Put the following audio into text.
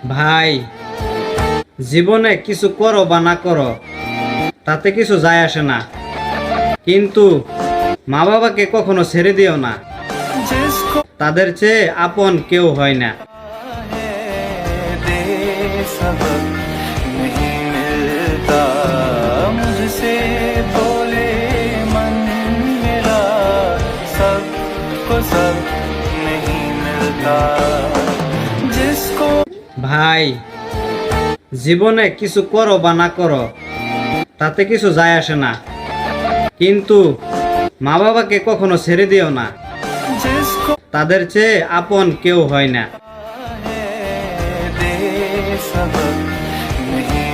ভাই, জীবনে কিছু করো বা না করো তাতে কিছু যায় আসে না, কিন্তু মা বাবাকে কখনো ছেড়ে দিও না। তাদের চেয়ে আপন কেউ হয় না। दे सबक नहीं मिलता मुझसे बोले मन मेरा सबको सब नहीं मिलता जिसको ভাই, জীবনে কিছু করো বা না করো তাতে কিছু যায় আসে না, কিন্তু মা বাবাকে কখনো ছেড়ে দিও না। जिसको তাদের চেয়ে আপন কেউ হয় না। दे सबक नहीं